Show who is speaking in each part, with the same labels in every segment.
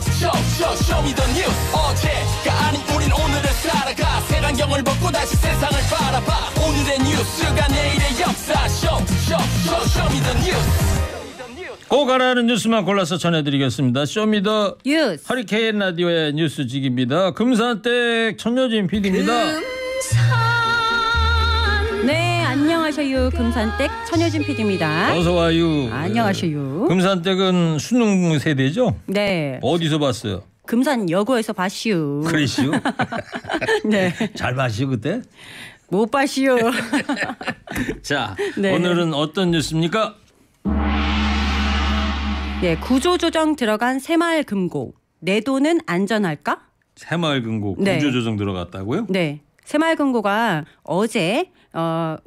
Speaker 1: 쇼미더뉴스 어제가 아닌 우린 오늘을 살아가 색안경을 벗고 다시 세상을 바라봐 오늘의 뉴스가 내일의 역사 쇼미더뉴스
Speaker 2: 꼭 알아야하는 뉴스만 골라서 전해드리겠습니다. 쇼미더
Speaker 3: 뉴스
Speaker 2: 허리케인 라디오의 뉴스직입니다. 금산댁 천여진 PD입니다.
Speaker 3: 네, 안녕하셔요. 금산댁 천여진 PD입니다.
Speaker 2: 어서 와요.
Speaker 3: 안녕하셔요.
Speaker 2: 금산댁은 수능 세대죠?
Speaker 3: 네.
Speaker 2: 어디서 봤어요?
Speaker 3: 금산 여고에서 봤시오.
Speaker 2: 그러시오?
Speaker 3: 네.
Speaker 2: 잘 봤시오 그때?
Speaker 3: 못 봤시오.
Speaker 2: 자,
Speaker 3: 네.
Speaker 2: 오늘은 어떤 뉴스입니까?
Speaker 3: 예, 구조조정 들어간 새마을금고. 내 돈은 안전할까?
Speaker 2: 새마을금고
Speaker 3: 네.
Speaker 2: 구조조정 들어갔다고요?
Speaker 3: 네. 새마을금고가 어제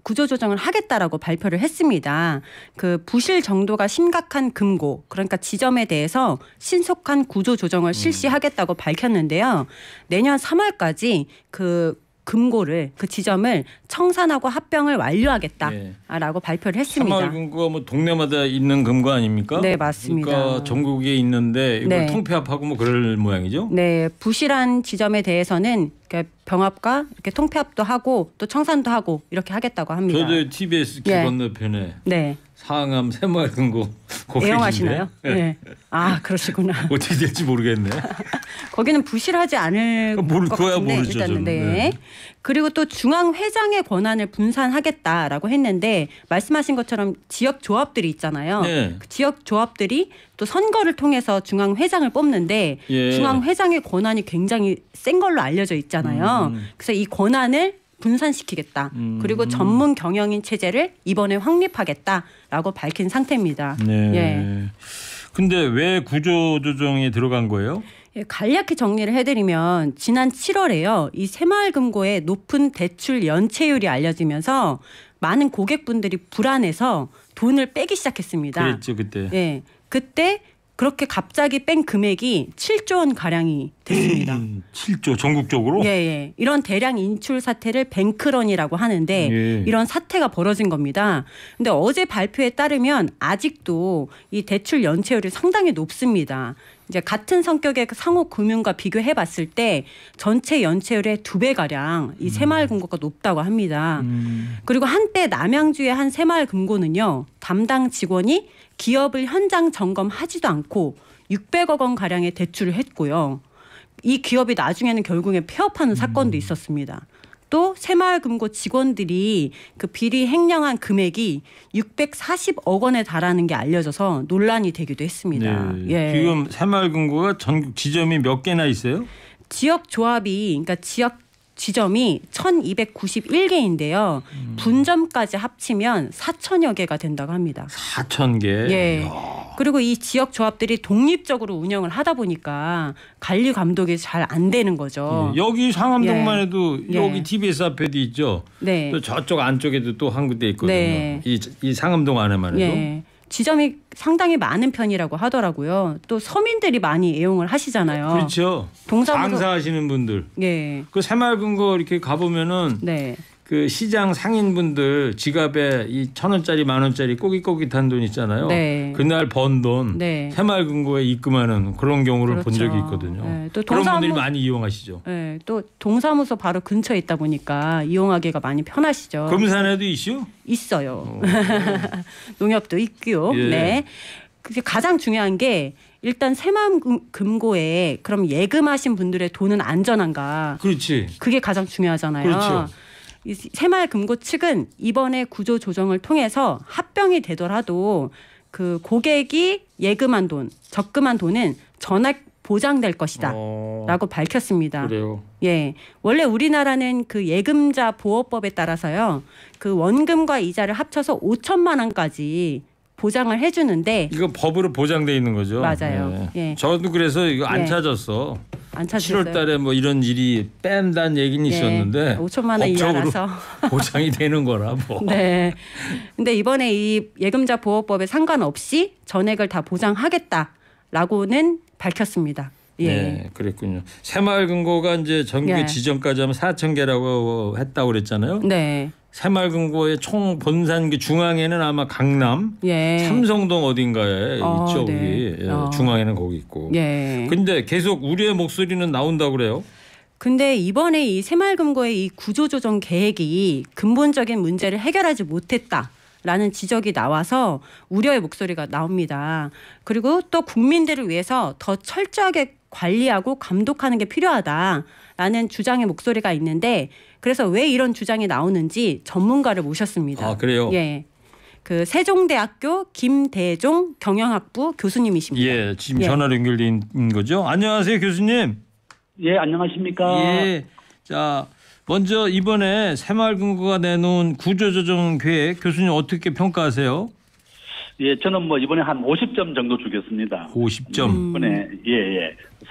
Speaker 3: 구조조정을 하겠다라고 발표를 했습니다. 그 부실 정도가 심각한 금고, 그러니까 지점에 대해서 신속한 구조조정을 실시하겠다고 밝혔는데요. 내년 3월까지 그 금고를 그 지점을 청산하고 합병을 완료하겠다라고 발표를 했습니다.
Speaker 2: 새마을금고가 뭐 동네마다 있는 금고 아닙니까?
Speaker 3: 네, 맞습니다.
Speaker 2: 그러니까 전국에 있는데 이걸
Speaker 3: 네.
Speaker 2: 통폐합하고 뭐 그럴 모양이죠?
Speaker 3: 네, 부실한 지점에 대해서는 병합과 이렇게 통폐합도 하고 또 청산도 하고 이렇게 하겠다고 합니다.
Speaker 2: 저도 TBS 길
Speaker 3: 예.
Speaker 2: 건너편에
Speaker 3: 네.
Speaker 2: 상암 새마을금고
Speaker 3: 애용하시나요?
Speaker 2: 네.
Speaker 3: 네. 아, 그러시구나.
Speaker 2: 어떻게 될지 모르겠네.
Speaker 3: 거기는 부실하지 않을 것
Speaker 2: 그거야
Speaker 3: 같은데
Speaker 2: 모르죠,
Speaker 3: 일단은
Speaker 2: 저는.
Speaker 3: 네.
Speaker 2: 네.
Speaker 3: 그리고 또 중앙회장의 권한을 분산하겠다라고 했는데 말씀하신 것처럼 지역 조합들이 있잖아요.
Speaker 2: 네.
Speaker 3: 그 지역 조합들이 또 선거를 통해서 중앙회장을 뽑는데
Speaker 2: 예.
Speaker 3: 중앙회장의 권한이 굉장히 센 걸로 알려져 있잖아요. 그래서 이 권한을 분산시키겠다. 그리고 전문 경영인 체제를 이번에 확립하겠다라고 밝힌 상태입니다.
Speaker 2: 네.
Speaker 3: 예.
Speaker 2: 근데 왜 구조조정에 들어간 거예요?
Speaker 3: 예, 간략히 정리를 해드리면 지난 7월에요. 이 새마을금고의 높은 대출 연체율이 알려지면서 많은 고객분들이 불안해서 돈을 빼기 시작했습니다.
Speaker 2: 그랬죠 그때.
Speaker 3: 예, 그때 그렇게 갑자기 뺀 금액이 7조 원 가량이 됐습니다.
Speaker 2: 7조 전국적으로?
Speaker 3: 예, 예. 이런 대량 인출 사태를 뱅크런이라고 하는데
Speaker 2: 예.
Speaker 3: 이런 사태가 벌어진 겁니다. 근데 어제 발표에 따르면 아직도 이 대출 연체율이 상당히 높습니다. 이제 같은 성격의 상호 금융과 비교해 봤을 때 전체 연체율의 2배 가량 이 새마을금고가 높다고 합니다. 그리고 한때 남양주의 한 새마을금고는요. 담당 직원이 기업을 현장 점검하지도 않고 600억 원 가량의 대출을 했고요. 이 기업이 나중에는 결국에 폐업하는 사건도 있었습니다. 또 새마을금고 직원들이 그 비리 횡령한 금액이 640억 원에 달하는 게 알려져서 논란이 되기도 했습니다.
Speaker 2: 네.
Speaker 3: 예.
Speaker 2: 지금 새마을금고가 전국 지점이 몇 개나 있어요?
Speaker 3: 지역 조합이 그러니까 지역 지점이 1291개인데요. 분점까지 합치면 4천여 개가 된다고 합니다.
Speaker 2: 4천 개.
Speaker 3: 예. 그리고 이 지역 조합들이 독립적으로 운영을 하다 보니까 관리 감독이 잘 안 되는 거죠.
Speaker 2: 예. 여기 상암동만
Speaker 3: 예.
Speaker 2: 해도
Speaker 3: 예.
Speaker 2: 여기 TBS 앞에도 있죠.
Speaker 3: 네.
Speaker 2: 또 저쪽 안쪽에도 또 한 군데 있거든요.
Speaker 3: 네.
Speaker 2: 이 상암동 안에만 해도.
Speaker 3: 예. 지점이 상당히 많은 편이라고 하더라고요. 또 서민들이 많이 애용을 하시잖아요.
Speaker 2: 그렇죠.
Speaker 3: 동사무소
Speaker 2: 장사하시는 분들.
Speaker 3: 예.
Speaker 2: 그 새마을금고 이렇게 가보면은
Speaker 3: 네.
Speaker 2: 그 시장 상인분들 지갑에 이 1,000원짜리 10,000원짜리 꼬깃꼬깃한 돈 있잖아요.
Speaker 3: 네.
Speaker 2: 그날 번 돈
Speaker 3: 네.
Speaker 2: 새마을금고에 입금하는 그런 경우를 본
Speaker 3: 그렇죠.
Speaker 2: 적이 있거든요.
Speaker 3: 네. 또
Speaker 2: 그런 분들이 많이 이용하시죠.
Speaker 3: 네. 또 동사무소 바로 근처에 있다 보니까 이용하기가 많이 편하시죠.
Speaker 2: 금산에도 이슈?
Speaker 3: 있어요. 농협도 있고요.
Speaker 2: 예.
Speaker 3: 네. 그게 가장 중요한 게 일단 새마을금고에 그럼 예금하신 분들의 돈은 안전한가?
Speaker 2: 그렇지.
Speaker 3: 그게 가장 중요하잖아요.
Speaker 2: 그렇죠.
Speaker 3: 이 새마을금고 측은 이번에 구조 조정을 통해서 합병이 되더라도 그 고객이 예금한 돈, 적금한 돈은 전액 보장될 것이다라고 밝혔습니다.
Speaker 2: 그래요.
Speaker 3: 예, 원래 우리나라는 그 예금자 보호법에 따라서요, 그 원금과 이자를 합쳐서 5천만 원까지 보장을 해주는데
Speaker 2: 이거 법으로 보장돼 있는 거죠.
Speaker 3: 맞아요. 예.
Speaker 2: 저도 그래서 이거 안
Speaker 3: 예.
Speaker 2: 찾았어.
Speaker 3: 안 찾으셨어요?
Speaker 2: 7월달에 뭐 이런 일이 뺀다는 얘기는 있었는데
Speaker 3: 5천만 원
Speaker 2: 법적으로
Speaker 3: 이하라서
Speaker 2: 보장이 되는 거라 뭐.
Speaker 3: 네. 근데 이번에 이 예금자 보호법에 상관없이 전액을 다 보장하겠다라고는 밝혔습니다. 예.
Speaker 2: 네, 그랬군요. 새마을금고가 이제 전국에
Speaker 3: 예.
Speaker 2: 지점까지 하면 4,000개라고 했다고 그랬잖아요.
Speaker 3: 네.
Speaker 2: 새마을금고의 총 본산기 중앙에는 아마 강남,
Speaker 3: 예.
Speaker 2: 삼성동 어딘가에 있죠.
Speaker 3: 네.
Speaker 2: 거기 중앙에는 거기 있고.
Speaker 3: 예.
Speaker 2: 근데 계속 우리의 목소리는 나온다고 그래요.
Speaker 3: 근데 이번에 이 새마을금고의 이 구조조정 계획이 근본적인 문제를 해결하지 못했다라는 지적이 나와서 우려의 목소리가 나옵니다. 그리고 또 국민들을 위해서 더 철저하게 관리하고 감독하는 게 필요하다라는 주장의 목소리가 있는데 그래서 왜 이런 주장이 나오는지 전문가를 모셨습니다.
Speaker 2: 아, 그래요?
Speaker 3: 예. 그 세종대학교 김대종 경영학부 교수님이십니다.
Speaker 2: 예, 지금 전화로 연결된 거죠. 안녕하세요, 교수님.
Speaker 4: 예, 안녕하십니까.
Speaker 2: 예. 자, 먼저 이번에 새마을금고가 내놓은 구조조정 계획 교수님 어떻게 평가하세요?
Speaker 4: 예, 저는 뭐 이번에 한 50점 정도 주겠습니다.
Speaker 2: 50점.
Speaker 4: 이번에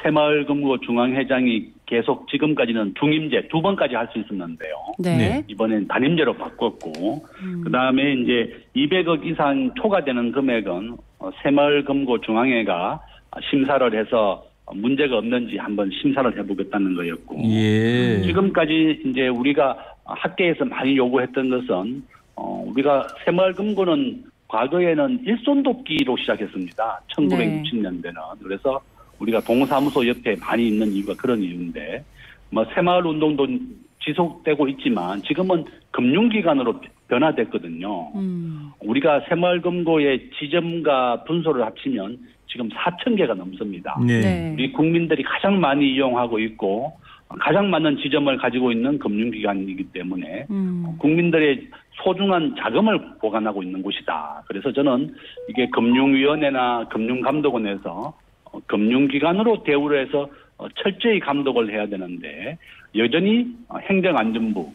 Speaker 4: 새마을금고 중앙회장이 계속 지금까지는 중임제 2번까지 할 수 있었는데요.
Speaker 3: 네.
Speaker 2: 네.
Speaker 4: 이번엔 단임제로 바꿨고 그다음에 이제 200억 이상 초과되는 금액은 새마을금고 중앙회가 심사를 해서 문제가 없는지 한번 심사를 해보겠다는 거였고
Speaker 2: 예.
Speaker 4: 지금까지 이제 우리가 학계에서 많이 요구했던 것은 우리가 새마을금고는 과거에는 일손돕기로 시작했습니다. 1960년대는. 그래서 우리가 동사무소 옆에 많이 있는 이유가 그런 이유인데 뭐 새마을 운동도 지속되고 있지만 지금은 금융기관으로 변화됐거든요. 우리가 새마을금고의 지점과 분소를 합치면 지금 4,000개가 넘습니다.
Speaker 2: 네.
Speaker 3: 네.
Speaker 4: 우리 국민들이 가장 많이 이용하고 있고 가장 많은 지점을 가지고 있는 금융기관이기 때문에 국민들의 소중한 자금을 보관하고 있는 곳이다. 그래서 저는 이게 금융위원회나 금융감독원에서 금융기관으로 대우를 해서 철저히 감독을 해야 되는데 여전히 행정안전부,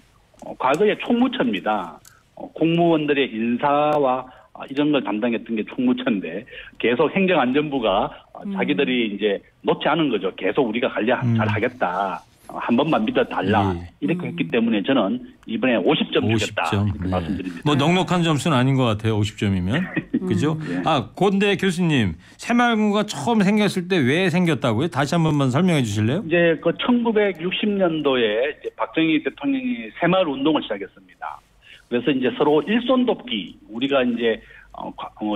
Speaker 4: 과거에 총무처입니다. 공무원들의 인사와 이런 걸 담당했던 게 총무처인데 계속 행정안전부가 자기들이 이제 놓지 않은 거죠. 계속 우리가 관리 잘 하겠다. 한 번만 믿어달라.
Speaker 2: 예.
Speaker 4: 이렇게 했기 때문에 저는 이번에 50점 주겠다.
Speaker 2: 50점.
Speaker 4: 이렇게
Speaker 2: 네.
Speaker 4: 말씀드립니다.
Speaker 2: 뭐 넉넉한 점수는 아닌 것 같아요. 50점이면. 그죠? 아, 그런데 교수님, 새마을금고가 처음 생겼을 때 왜 생겼다고요? 다시 한 번만 설명해 주실래요?
Speaker 4: 이제 그 1960년도에 박정희 대통령이 새마을 운동을 시작했습니다. 그래서 이제 서로 일손 돕기 우리가 이제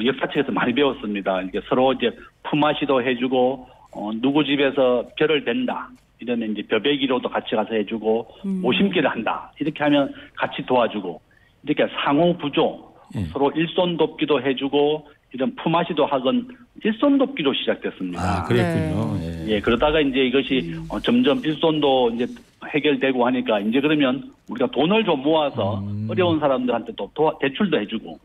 Speaker 4: 역사책에서 많이 배웠습니다. 이게 서로 이제 품앗이도 해주고 누구 집에서 별을 댄다. 이러면 이제 벼베기로도 같이 가서 해주고 오심기를 한다. 이렇게 하면 같이 도와주고 이렇게 상호 부조 서로 일손 돕기도 해주고 이런 품앗이도 하건 일손 돕기로 시작됐습니다.
Speaker 2: 아, 그랬군요.
Speaker 3: 네.
Speaker 2: 예.
Speaker 4: 예, 그러다가 이제 이것이 점점 일손도 이제 해결되고 하니까 이제 그러면 우리가 돈을 좀 모아서 어려운 사람들한테 또 대출도 해주고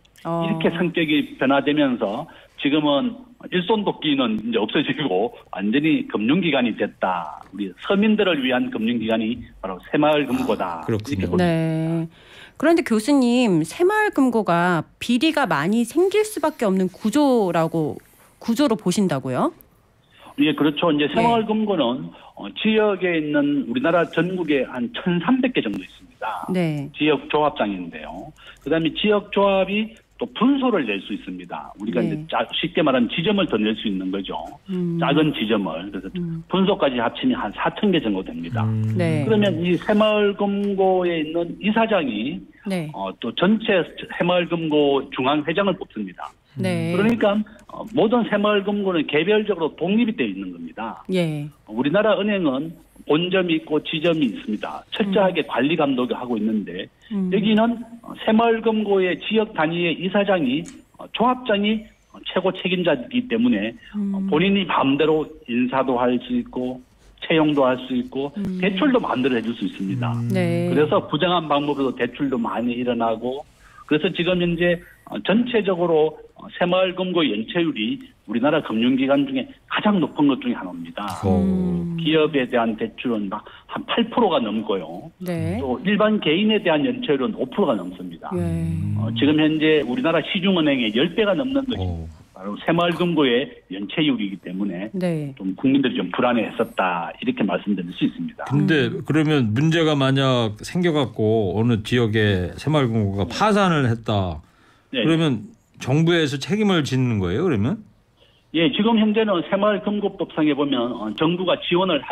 Speaker 4: 이렇게 성격이 변화되면서 지금은 일손 돕기는 이제 없어지고 완전히 금융기관이 됐다. 우리 서민들을 위한 금융기관이 바로 새마을금고다.
Speaker 2: 그렇군요.
Speaker 3: 네. 그런데 교수님, 새마을금고가 비리가 많이 생길 수밖에 없는 구조로 보신다고요?
Speaker 4: 예, 그렇죠. 이제 새마을금고는 지역에 있는 우리나라 전국에 한 1,300개 정도 있습니다.
Speaker 3: 네.
Speaker 4: 지역 조합장인데요. 그다음에 지역 조합이 또 분소를 낼 수 있습니다. 우리가
Speaker 3: 네.
Speaker 4: 이제 쉽게 말하면 지점을 더 낼 수 있는 거죠. 작은 지점을. 그래서 분소까지 합치면 한 4,000개 정도 됩니다.
Speaker 3: 네.
Speaker 4: 그러면 이 새마을금고에 있는 이사장이
Speaker 3: 네.
Speaker 4: 또 전체 새마을금고 중앙회장을 뽑습니다.
Speaker 3: 네.
Speaker 4: 그러니까 모든 새마을금고는 개별적으로 독립이 되어 있는 겁니다.
Speaker 3: 예.
Speaker 4: 우리나라 은행은 본점이 있고 지점이 있습니다. 철저하게 관리 감독을 하고 있는데 여기는 새마을금고의 지역 단위의 이사장이 조합장이 최고 책임자이기 때문에 본인이 마음대로 인사도 할 수 있고 채용도 할 수 있고 대출도 마음대로 해줄 수 있습니다.
Speaker 3: 네.
Speaker 4: 그래서 부정한 방법으로 대출도 많이 일어나고 그래서 지금 현재 전체적으로 새마을금고 연체율이 우리나라 금융기관 중에 가장 높은 것 중에 하나입니다. 기업에 대한 대출은 막 한 8%가 넘고요.
Speaker 3: 네.
Speaker 4: 또 일반 개인에 대한 연체율은 5%가 넘습니다.
Speaker 3: 예.
Speaker 4: 지금 현재 우리나라 시중은행의 10배가 넘는 것이 바로 새마을금고의 연체율이기 때문에
Speaker 3: 네.
Speaker 4: 좀 국민들이 좀 불안해했었다 이렇게 말씀드릴 수 있습니다.
Speaker 2: 근데 그러면 문제가 만약 생겨갖고 어느 지역에 새마을금고가 파산을 했다.
Speaker 4: 네.
Speaker 2: 그러면 정부에서 책임을 짓는 거예요? 그러면?
Speaker 4: 예, 지금 현재는 새마을금고법상에 보면 정부가 지원을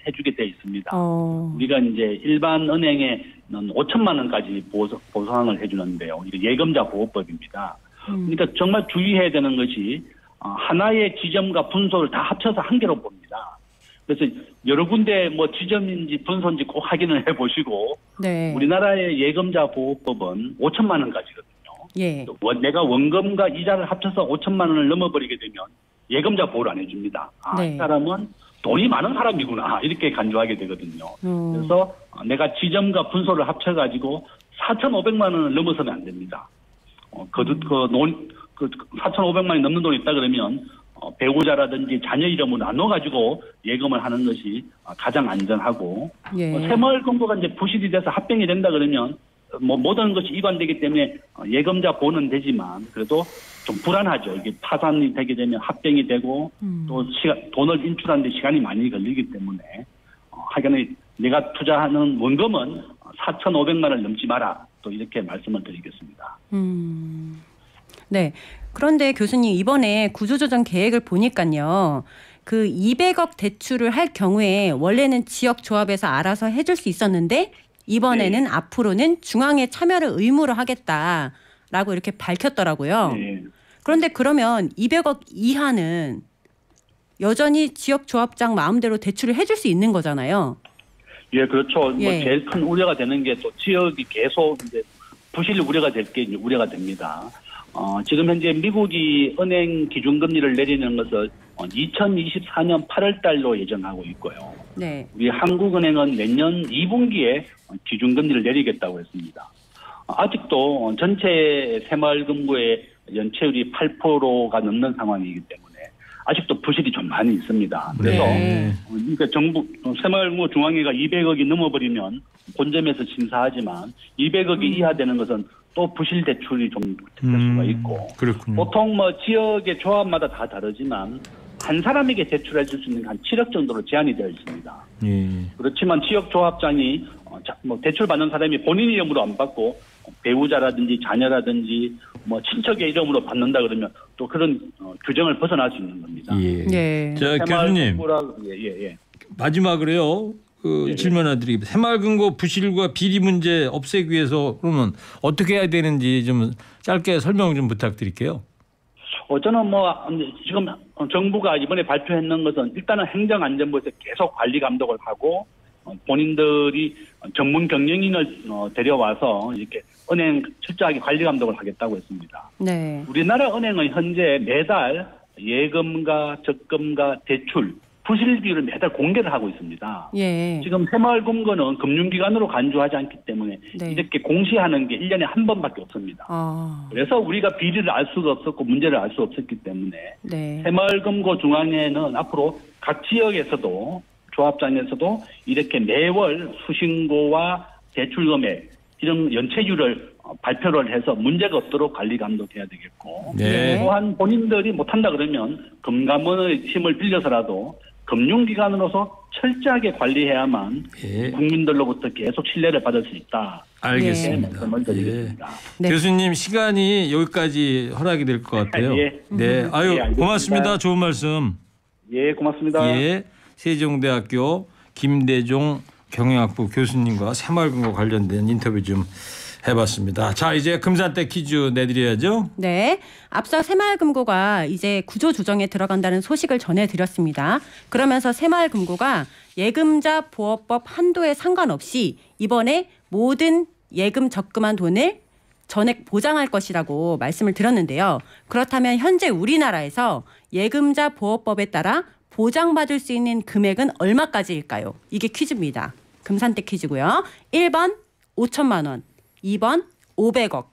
Speaker 4: 해주게 돼 있습니다. 우리가 이제 일반 은행에는 5천만 원까지 보상을 해주는데요. 이게 예금자 보호법입니다. 그러니까 정말 주의해야 되는 것이 하나의 지점과 분소를 다 합쳐서 한 개로 봅니다. 그래서 여러 군데 뭐 지점인지 분소인지 꼭 확인을 해보시고
Speaker 3: 네.
Speaker 4: 우리나라의 예금자 보호법은 5천만 원까지거든요.
Speaker 3: 예.
Speaker 4: 내가 원금과 이자를 합쳐서 5천만 원을 넘어버리게 되면 예금자 보호를 안 해줍니다.
Speaker 3: 네.
Speaker 4: 이 사람은 돈이 많은 사람이구나 이렇게 간주하게 되거든요. 그래서 내가 지점과 분소를 합쳐가지고 4,500만 원을 넘어서면 안 됩니다. 4,500만 원이 넘는 돈이 있다 그러면 배우자라든지 자녀 이름으로 나눠가지고 예금을 하는 것이 가장 안전하고
Speaker 3: 예.
Speaker 4: 새마을금고가 이제 부실이 돼서 합병이 된다 그러면 뭐 모든 것이 이관되기 때문에 예금자 보호는 되지만 그래도 좀 불안하죠. 이게 파산이 되게 되면 합병이 되고 또 돈을 인출하는데 시간이 많이 걸리기 때문에 하여간에 내가 투자하는 원금은 4,500만 원을 넘지 마라. 또 이렇게 말씀을 드리겠습니다.
Speaker 3: 네. 그런데 교수님 이번에 구조조정 계획을 보니까요. 그 200억 대출을 할 경우에 원래는 지역조합에서 알아서 해줄 수 있었는데 이번에는 앞으로는 중앙의 참여를 의무로 하겠다라고 이렇게 밝혔더라고요.
Speaker 4: 네.
Speaker 3: 그런데 그러면 200억 이하는 여전히 지역조합장 마음대로 대출을 해줄 수 있는 거잖아요.
Speaker 4: 예, 그렇죠.
Speaker 3: 예.
Speaker 4: 뭐 제일 큰 우려가 되는 게 또 지역이 계속 이제 부실 우려가 될 게 우려가 됩니다. 지금 현재 미국이 은행 기준금리를 내리는 것을 2024년 8월 달로 예정하고 있고요.
Speaker 3: 네.
Speaker 4: 우리 한국은행은 내년 2분기에 기준금리를 내리겠다고 했습니다. 아직도 전체 새마을금고의 연체율이 8%가 넘는 상황이기 때문에 아직도 부실이 좀 많이 있습니다. 그래서 그러니까 정부 새마을금고 중앙회가 200억이 넘어버리면 본점에서 심사하지만 200억이 이하 되는 것은 또 부실 대출이 좀 될 수가 있고
Speaker 2: 그렇군요.
Speaker 4: 보통 뭐 지역의 조합마다 다 다르지만 한 사람에게 대출해 줄 수 있는 한 7억 정도로 제한이 되어 있습니다.
Speaker 2: 예.
Speaker 4: 그렇지만 지역 조합장이 뭐 대출 받는 사람이 본인 이름으로 안 받고 배우자라든지 자녀라든지 뭐 친척의 이름으로 받는다 그러면 또 그런 규정을 벗어날 수 있는 겁니다.
Speaker 2: 예.
Speaker 3: 네.
Speaker 2: 자, 교수님
Speaker 4: 예.
Speaker 2: 마지막으로요. 질문 하나 드리겠습니다. 새마을금고 부실과 비리 문제 없애기 위해서 그러면 어떻게 해야 되는지 좀 짧게 설명 좀 부탁드릴게요.
Speaker 4: 저는 뭐 지금 정부가 이번에 발표했는 것은 일단은 행정안전부에서 계속 관리 감독을 하고 본인들이 전문 경영인을 데려와서 이렇게 은행 철저하게 관리 감독을 하겠다고 했습니다.
Speaker 3: 네.
Speaker 4: 우리나라 은행은 현재 매달 예금과 적금과 대출 부실 비율을 매달 공개를 하고 있습니다.
Speaker 3: 예.
Speaker 4: 지금 새마을금고는 금융기관으로 간주하지 않기 때문에
Speaker 3: 네.
Speaker 4: 이렇게 공시하는 게 1년에 한 번밖에 없습니다. 그래서 우리가 비리를 알 수가 없었고 문제를 알 수 없었기 때문에
Speaker 3: 네.
Speaker 4: 새마을금고 중앙회는 앞으로 각 지역에서도 조합장에서도 이렇게 매월 수신고와 대출 금액 이런 연체율을 발표를 해서 문제가 없도록 관리 감독해야 되겠고
Speaker 2: 네.
Speaker 4: 또한 본인들이 못한다 그러면 금감원의 힘을 빌려서라도 금융기관으로서 철저하게 관리해야만
Speaker 2: 예.
Speaker 4: 국민들로부터 계속 신뢰를 받을 수 있다.
Speaker 2: 알겠습니다.
Speaker 4: 말씀을 드리겠습니다.
Speaker 3: 네.
Speaker 2: 교수님 시간이 여기까지 허락이 될 것 같아요.
Speaker 4: 예.
Speaker 2: 네, 아유
Speaker 4: 알겠습니다.
Speaker 2: 고맙습니다. 좋은 말씀.
Speaker 4: 예, 고맙습니다.
Speaker 2: 예, 세종대학교 김대종 경영학부 교수님과 새마을금고 관련된 인터뷰 좀 해봤습니다. 자, 이제 금산댁 퀴즈 내드려야죠.
Speaker 3: 네. 앞서 새마을금고가 이제 구조조정에 들어간다는 소식을 전해드렸습니다. 그러면서 새마을금고가 예금자 보호법 한도에 상관없이 이번에 모든 예금 적금한 돈을 전액 보장할 것이라고 말씀을 드렸는데요. 그렇다면 현재 우리나라에서 예금자 보호법에 따라 보장받을 수 있는 금액은 얼마까지일까요? 이게 퀴즈입니다. 금산댁 퀴즈고요. 1번 5천만 원, 2번 500억.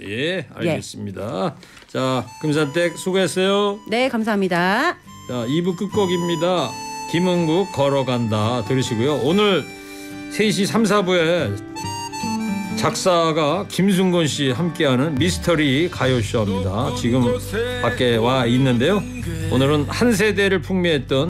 Speaker 2: 예, 알겠습니다. 자, 금산댁 수고했어요.
Speaker 3: 네, 감사합니다.
Speaker 2: 자, 2부 끝곡입니다. 김은국 걸어간다 들으시고요. 오늘 3시 3, 4부에 작사가 김순곤 씨 함께하는 미스터리 가요쇼입니다. 지금 밖에 와 있는데요. 오늘은 한 세대를 풍미했던